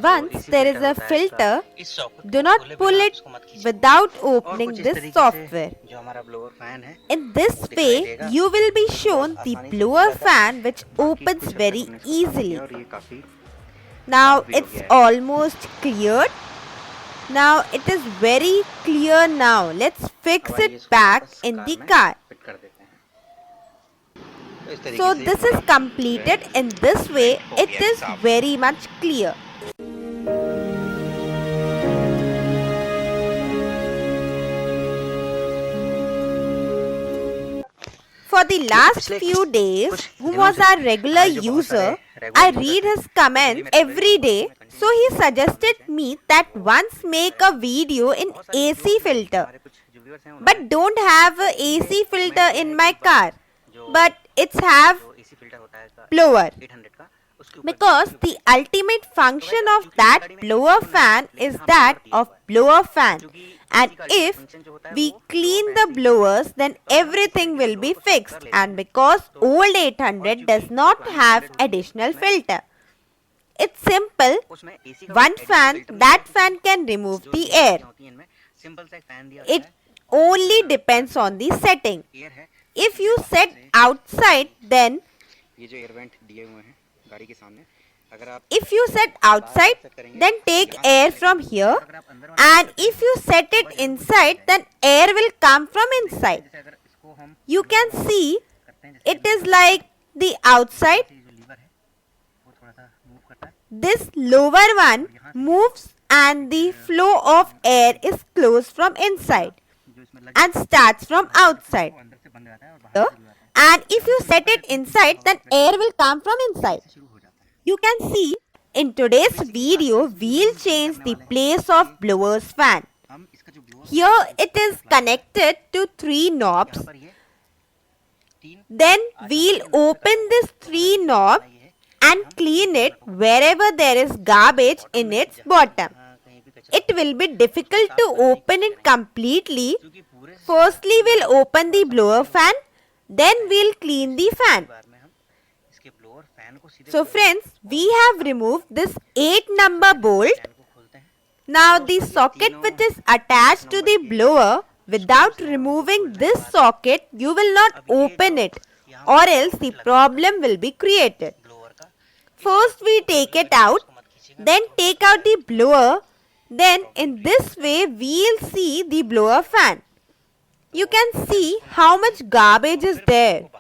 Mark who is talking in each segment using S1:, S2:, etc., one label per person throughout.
S1: Once there is a filter, do not pull it without opening this software. In this way, you will be shown the blower fan which opens very easily. Now it's almost cleared. Now it is very clear now. Let's fix it back in the car. So this is completed. In this way, it is very much clear. For the last few days, who was our regular user, I read his comments every day. So he suggested me that once make a video in AC filter. But don't have a AC filter in my car. But it's have blower. Because the ultimate function of that blower fan is that of blower fan. And if we clean the blowers, then everything will be fixed. And because old 800 does not have additional filter. It's simple. One fan, that fan can remove the air. It only depends on the setting. If you set outside, then take air from here, and if you set it inside, then air will come from inside. You can see it is like the outside. This lower one moves and the flow of air is closed from inside and starts from outside. And if you set it inside, then air will come from inside. You can see in today's video, we'll change the place of blower's fan. Here it is connected to 3 knobs. Then we'll open this 3 knobs and clean it wherever there is garbage in its bottom. It will be difficult to open it completely. Firstly, we'll open the blower fan. Then we'll clean the fan. So friends, we have removed this 8 number bolt. Now the socket which is attached to the blower, without removing this socket, you will not open it, or else the problem will be created. First we take it out, then take out the blower. Then in this way we'll see the blower fan. You can see how much garbage is there.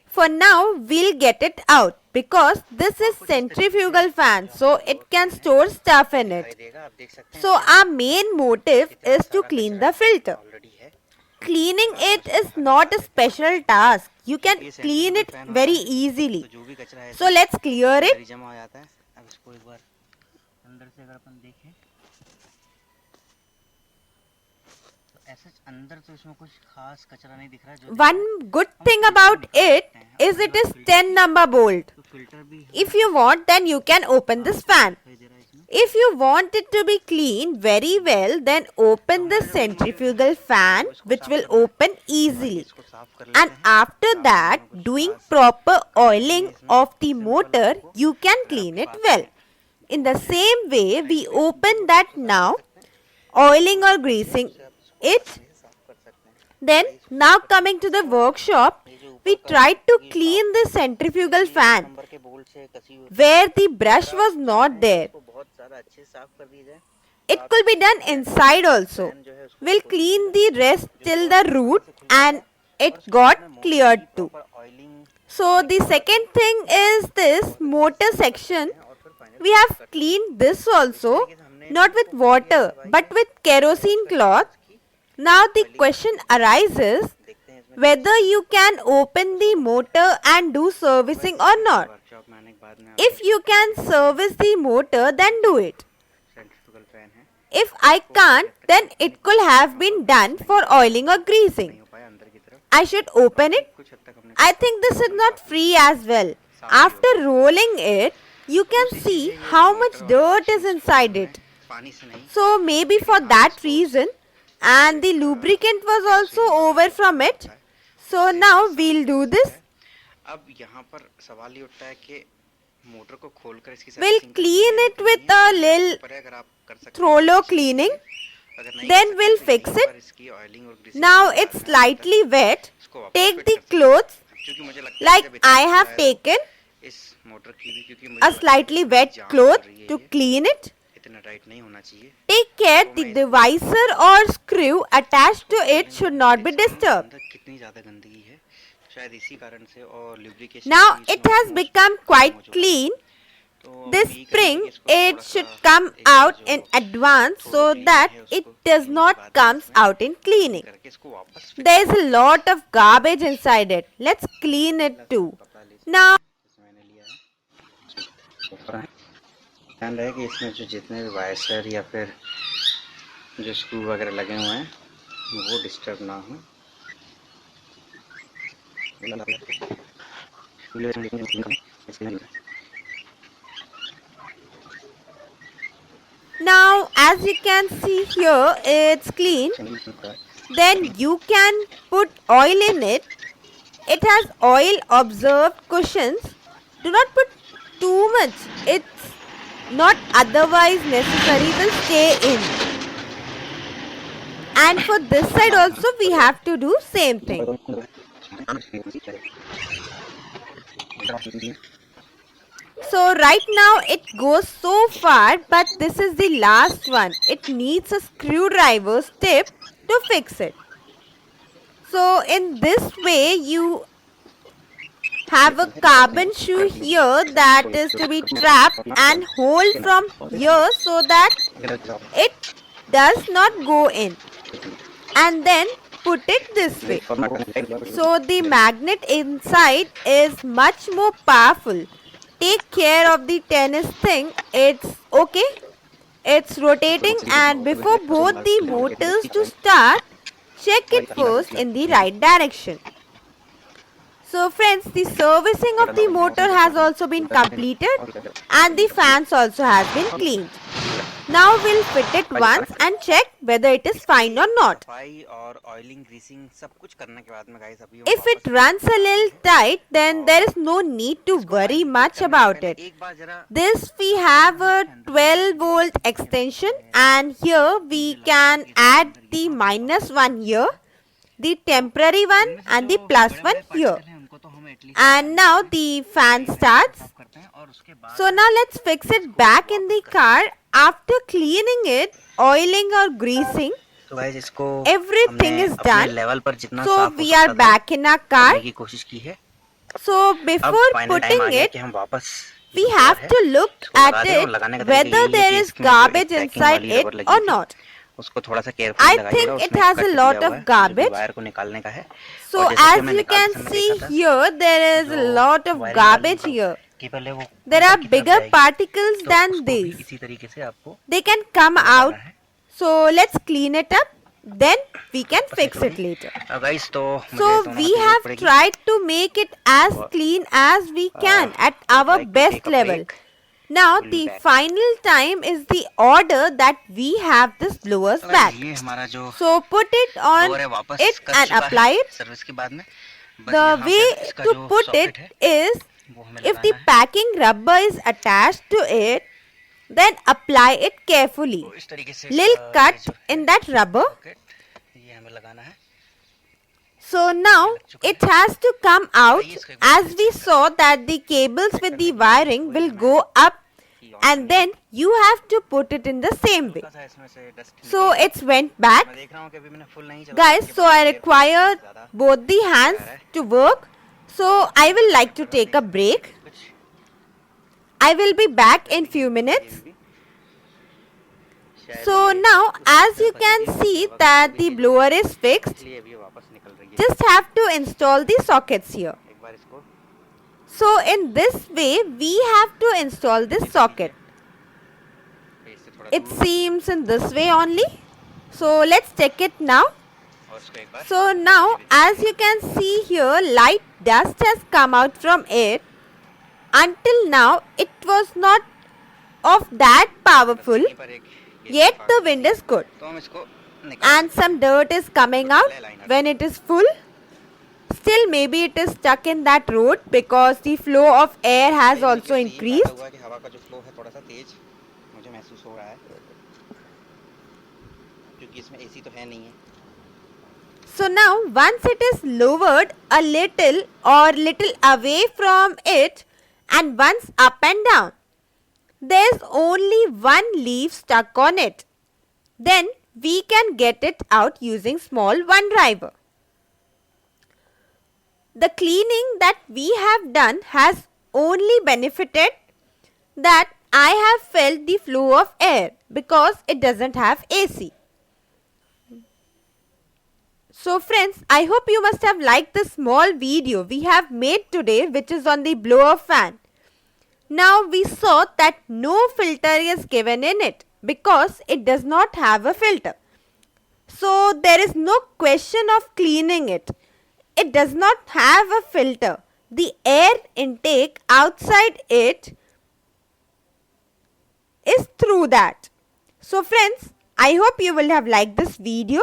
S1: For now we'll get it out because this is centrifugal fan, so it can store stuff in it. So our main motive is to clean the filter. Cleaning it is not a special task. You can clean it very easily. So let's clear it. One good thing about it is 10 number bolt. If you want, then you can open this fan. If you want it to be cleaned very well, then open the centrifugal fan, which will open easily. And after that, doing proper oiling of the motor, you can clean it well. In the same way, we open that now, oiling or greasing it. Then, now coming to the workshop, we tried to clean the centrifugal fan where the brush was not there. It could be done inside also. We'll clean the rest till the root and it got cleared too. So the second thing is this motor section. We have cleaned this also, not with water but with kerosene cloth. Now the question arises whether you can open the motor and do servicing or not. If you can service the motor, then do it. If I can't, then it could have been done for oiling or greasing. I should open it. I think this is not free as well. After rolling it, you can see how much dirt is inside it. So maybe for that reason, and the lubricant was also over from it. So now we'll do this. We'll clean it with a little thorough cleaning. Then we'll fix it. Now it's slightly wet. Take the clothes like I have taken a slightly wet cloth to clean it. Take care the divisor or screw attached to it should not be disturbed. Now it has become quite clean. This spring it should come out in advance so that it does not comes out in cleaning. There is a lot of garbage inside it. Let's clean it too. Now
S2: ध्यान रहे कि इसमें जो जितने भी wiser या फिर जो स्क्रू वगैरह लगे हुए हैं वो डिस्टर्ब ना हो.
S1: Now as you can see here it's clean. Then you can put oil in it. It has oil absorbed cushions. Do not put too much. It's not otherwise necessary will stay in. And for this side also we have to do same thing. So right now it goes so far, but this is the last one. It needs a screwdriver tip to fix it. So in this way you have a carbon shoe here that is to be trapped and hold from here so that it does not go in, and then put it this way. So the magnet inside is much more powerful. Take care of the tennis thing. It's okay. It's rotating, and before both the motors to start, check it first in the right direction. So friends, the servicing of the motor has also been completed and the fans also has been cleaned. Now we'll fit it once and check whether it is fine or not. If it runs a little tight, then there is no need to worry much about it. This we have a 12-volt extension, and here we can add the -1 here, the temporary one and the +1 here. And now the fan starts. So now let's fix it back in the car. After cleaning it, oiling or greasing, everything is done. So we are back in our car. So before putting it, we have to look at it whether there is garbage inside it or not. I think it has a lot of garbage. So as you can see here, there is a lot of garbage here. There are bigger particles than these. They can come out. So let's clean it up. Then we can fix it later. So we have tried to make it as clean as we can at our best level. Now the final time is the order that we have this blowers back. So put it on it and apply it. The way to put it is, if the packing rubber is attached to it, then apply it carefully. Little cut in that rubber. So now it has to come out, as we saw that the cables with the wiring will go up, and then you have to put it in the same way. So it's went back. Guys, so I require both the hands to work. So I will like to take a break. I will be back in few minutes. So now as you can see that the blower is fixed, just have to install the sockets here. So in this way we have to install this socket. It seems in this way only. So let's check it now. So now as you can see here, light dust has come out from it. Until now it was not of that powerful, yet the wind is good. And some dirt is coming out when it is full. still maybe it is stuck in that road because the flow of air has also increased.
S2: हुआ कि हवा का जो flow है थोड़ा सा तेज मुझे महसूस हो रहा है क्योंकि इसमें एसी तो है नहीं है.
S1: So now once it is lowered a little or little away from it and once up and down, there's only one leaf stuck on it. Then we can get it out using small one driver. The cleaning that we have done has only benefited that I have felt the flow of air because it doesn't have AC. So friends, I hope you must have liked the small video we have made today, which is on the blower fan. Now we saw that no filter is given in it because it does not have a filter. So there is no question of cleaning it. It does not have a filter. The air intake outside it is through that. So friends, I hope you will have liked this video.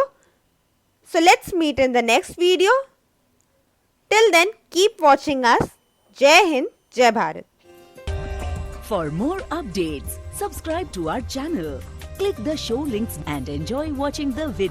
S1: So let's meet in the next video. Till then, keep watching us. Jai Hind, Jai Bharat.
S3: For more updates, subscribe to our channel, click the show links and enjoy watching the video.